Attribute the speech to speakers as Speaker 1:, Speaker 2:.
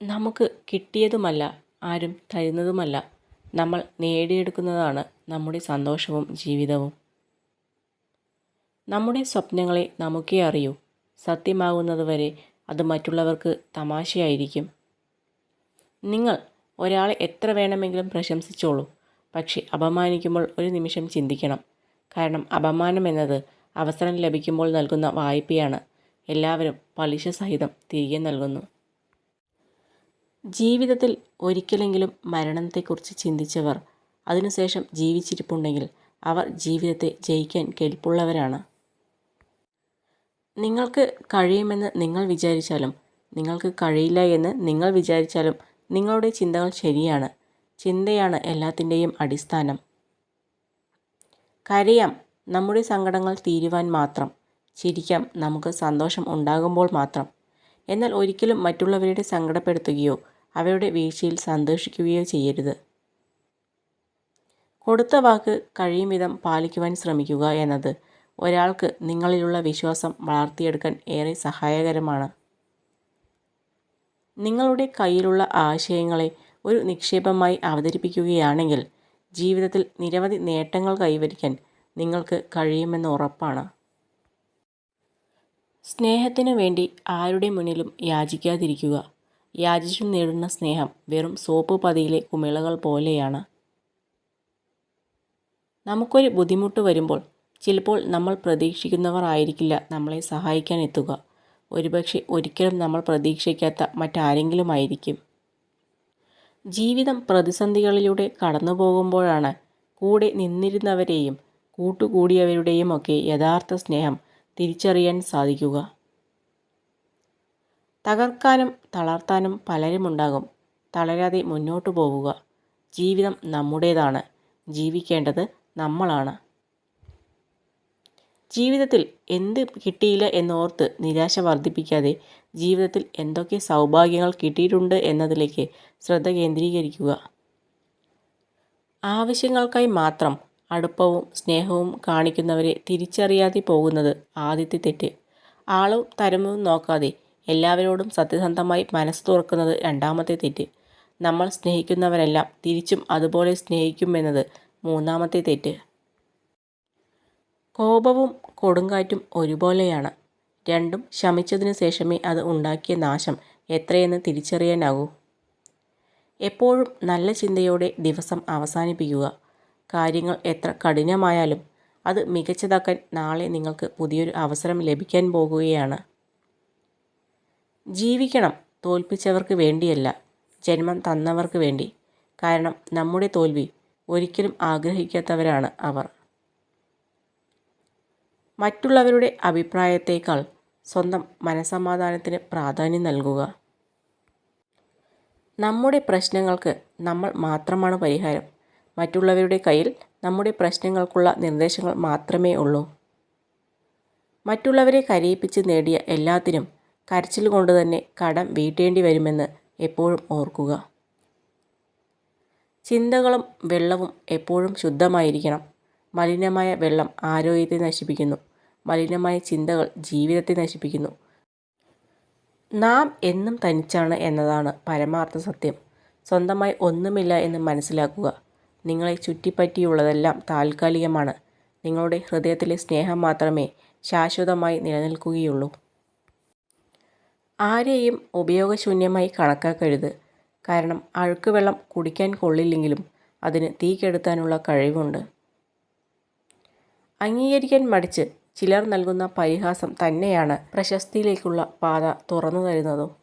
Speaker 1: നമുക്ക് കിട്ടിയതുമല്ല, ആരും തരുന്നതുമല്ല, നമ്മൾ നേടിയെടുക്കുന്നതാണ് നമ്മുടെ സന്തോഷവും ജീവിതവും. നമ്മുടെ സ്വപ്നങ്ങളെ നമുക്കേ അറിയൂ. സത്യമാകുന്നതുവരെ അത് മറ്റുള്ളവർക്ക് തമാശയായിരിക്കും. നിങ്ങൾ ഒരാളെ എത്ര വേണമെങ്കിലും പ്രശംസിച്ചോളൂ, പക്ഷേ അപമാനിക്കുമ്പോൾ ഒരു നിമിഷം ചിന്തിക്കണം. കാരണം അപമാനം എന്നത് അവസരം ലഭിക്കുമ്പോൾ നൽകുന്ന വായ്പയാണ്. എല്ലാവരും പലിശ സഹിതം തിരികെ നൽകുന്നു. ജീവിതത്തിൽ ഒരിക്കലെങ്കിലും മരണത്തെക്കുറിച്ച് ചിന്തിച്ചവർ അതിനുശേഷം ജീവിച്ചിരിപ്പുണ്ടെങ്കിൽ അവർ ജീവിതത്തെ ജയിക്കാൻ കെൽപ്പുള്ളവരാണ്. നിങ്ങൾക്ക് കഴിയുമെന്ന് നിങ്ങൾ വിചാരിച്ചാലും നിങ്ങൾക്ക് കഴിയില്ല എന്ന് നിങ്ങൾ വിചാരിച്ചാലും നിങ്ങളുടെ ചിന്തകൾ ശരിയാണ്. ചിന്തയാണ് എല്ലാത്തിൻ്റെയും അടിസ്ഥാനം. കരയാം നമ്മുടെ സങ്കടങ്ങൾ തീരുവാൻ മാത്രം. ചിരിക്കാം നമുക്ക് സന്തോഷം ഉണ്ടാകുമ്പോൾ മാത്രം. എന്നാൽ ഒരിക്കലും മറ്റുള്ളവരെ സങ്കടപ്പെടുത്തുകയോ അവരുടെ വീഴ്ചയിൽ സന്തോഷിക്കുകയോ ചെയ്യരുത്. കൊടുത്ത വാക്ക് കഴിയും വിധം പാലിക്കുവാൻ ശ്രമിക്കുക എന്നത് ഒരാൾക്ക് നിങ്ങളിലുള്ള വിശ്വാസം വളർത്തിയെടുക്കാൻ ഏറെ സഹായകരമാണ്. നിങ്ങളുടെ കയ്യിലുള്ള ആശയങ്ങളെ ഒരു നിക്ഷേപമായി അവതരിപ്പിക്കുകയാണെങ്കിൽ ജീവിതത്തിൽ നിരവധി നേട്ടങ്ങൾ കൈവരിക്കാൻ നിങ്ങൾക്ക് കഴിയുമെന്ന് ഉറപ്പാണ്. സ്നേഹത്തിനു വേണ്ടി ആരുടെ മുന്നിലും യാചിക്കാതിരിക്കുക. യാചിച്ചു നേടുന്ന സ്നേഹം വെറും സോപ്പ് പതിയിലെ കുമിളകൾ പോലെയാണ്. നമുക്കൊരു ബുദ്ധിമുട്ട് വരുമ്പോൾ ചിലപ്പോൾ നമ്മൾ പ്രതീക്ഷിക്കുന്നവർ ആയിരിക്കില്ല നമ്മളെ സഹായിക്കാൻ എത്തുക. ഒരുപക്ഷെ ഒരിക്കലും നമ്മൾ പ്രതീക്ഷിക്കാത്ത മറ്റാരെങ്കിലും ആയിരിക്കും. ജീവിതം പ്രതിസന്ധികളിലൂടെ കടന്നു പോകുമ്പോഴാണ് കൂടെ നിന്നിരുന്നവരെയും കൂട്ടുകൂടിയവരുടെയും ഒക്കെ യഥാർത്ഥ സ്നേഹം തിരിച്ചറിയാൻ സാധിക്കുക. തകർക്കാനും തളർത്താനും പലരുമുണ്ടാകും. തളരാതെ മുന്നോട്ടു പോവുക. ജീവിതം നമ്മുടേതാണ്. ജീവിക്കേണ്ടത് നമ്മളാണ്. ജീവിതത്തിൽ എന്ത് കിട്ടിയില്ല എന്നോർത്ത് നിരാശ വർദ്ധിപ്പിക്കാതെ ജീവിതത്തിൽ എന്തൊക്കെ സൗഭാഗ്യങ്ങൾ കിട്ടിയിട്ടുണ്ട് എന്നതിലേക്ക് ശ്രദ്ധ കേന്ദ്രീകരിക്കുക. ആവശ്യങ്ങൾക്കായി മാത്രം അടുപ്പവും സ്നേഹവും കാണിക്കുന്നവരെ തിരിച്ചറിയാതെ പോകുന്നത് ആദ്യത്തെ തെറ്റ്. ആളും തരവും നോക്കാതെ എല്ലാവരോടും സത്യസന്ധമായി മനസ്സ് തുറക്കുന്നത് രണ്ടാമത്തെ തെറ്റ്. നമ്മൾ സ്നേഹിക്കുന്നവരെല്ലാം തിരിച്ചും അതുപോലെ സ്നേഹിക്കുമെന്നത് മൂന്നാമത്തെ തെറ്റ്. കോപവും കൊടുങ്കാറ്റും ഒരുപോലെയാണ്. രണ്ടും ശമിച്ചതിനു ശേഷമേ അത് ഉണ്ടാക്കിയ നാശം എത്രയെന്ന് തിരിച്ചറിയാനാകൂ. എപ്പോഴും നല്ല ചിന്തയോടെ ദിവസം അവസാനിപ്പിക്കുക. കാര്യങ്ങൾ എത്ര കഠിനമായാലും അത് മികച്ചതാക്കാൻ നാളെ നിങ്ങൾക്ക് പുതിയൊരു അവസരം ലഭിക്കാൻ പോകുകയാണ്. ജീവിക്കണം തോൽപ്പിച്ചവർക്ക് വേണ്ടിയല്ല, ജന്മം തന്നവർക്ക് വേണ്ടി. കാരണം നമ്മുടെ തോൽവി ഒരിക്കലും ആഗ്രഹിക്കാത്തവരാണ് അവർ. മറ്റുള്ളവരുടെ അഭിപ്രായത്തേക്കാൾ സ്വന്തം മനസ്സമാധാനത്തിന് പ്രാധാന്യം നൽകുക. നമ്മുടെ പ്രശ്നങ്ങൾക്ക് നമ്മൾ മാത്രമാണ് പരിഹാരം. മറ്റുള്ളവരുടെ കയ്യിൽ നമ്മുടെ പ്രശ്നങ്ങൾക്കുള്ള നിർദ്ദേശങ്ങൾ മാത്രമേ ഉള്ളൂ. മറ്റുള്ളവരെ കരയിപ്പിച്ച് നേടിയ എല്ലാത്തിനും കരച്ചിൽ കൊണ്ട് തന്നെ കടം വീട്ടേണ്ടി വരുമെന്ന് എപ്പോഴും ഓർക്കുക. ചിന്തകളും വെള്ളവും എപ്പോഴും ശുദ്ധമായിരിക്കണം. മലിനമായ വെള്ളം ആരോഗ്യത്തെ നശിപ്പിക്കുന്നു. മലിനമായ ചിന്തകൾ ജീവിതത്തെ നശിപ്പിക്കുന്നു. നാം എന്നും തനിച്ചാണ് എന്നതാണ് പരമാർത്ഥ സത്യം. സ്വന്തമായി ഒന്നുമില്ല എന്ന് മനസ്സിലാക്കുക. നിങ്ങളെ ചുറ്റിപ്പറ്റിയുള്ളതെല്ലാം താൽക്കാലികമാണ്. നിങ്ങളുടെ ഹൃദയത്തിലെ സ്നേഹം മാത്രമേ ശാശ്വതമായി നിലനിൽക്കുകയുള്ളൂ. ആരെയും ഉപയോഗശൂന്യമായി കണക്കാക്കരുത്. കാരണം അഴുക്കുവെള്ളം കുടിക്കാൻ കൊള്ളില്ലെങ്കിലും അതിന് തീ കെടുത്താനുള്ള കഴിവുണ്ട്. അംഗീകരിക്കാൻ മടിച്ച് ചിലർ നൽകുന്ന പരിഹാസം തന്നെയാണ് പ്രശസ്തിയിലേക്കുള്ള പാത തുറന്നു തരുന്നതും.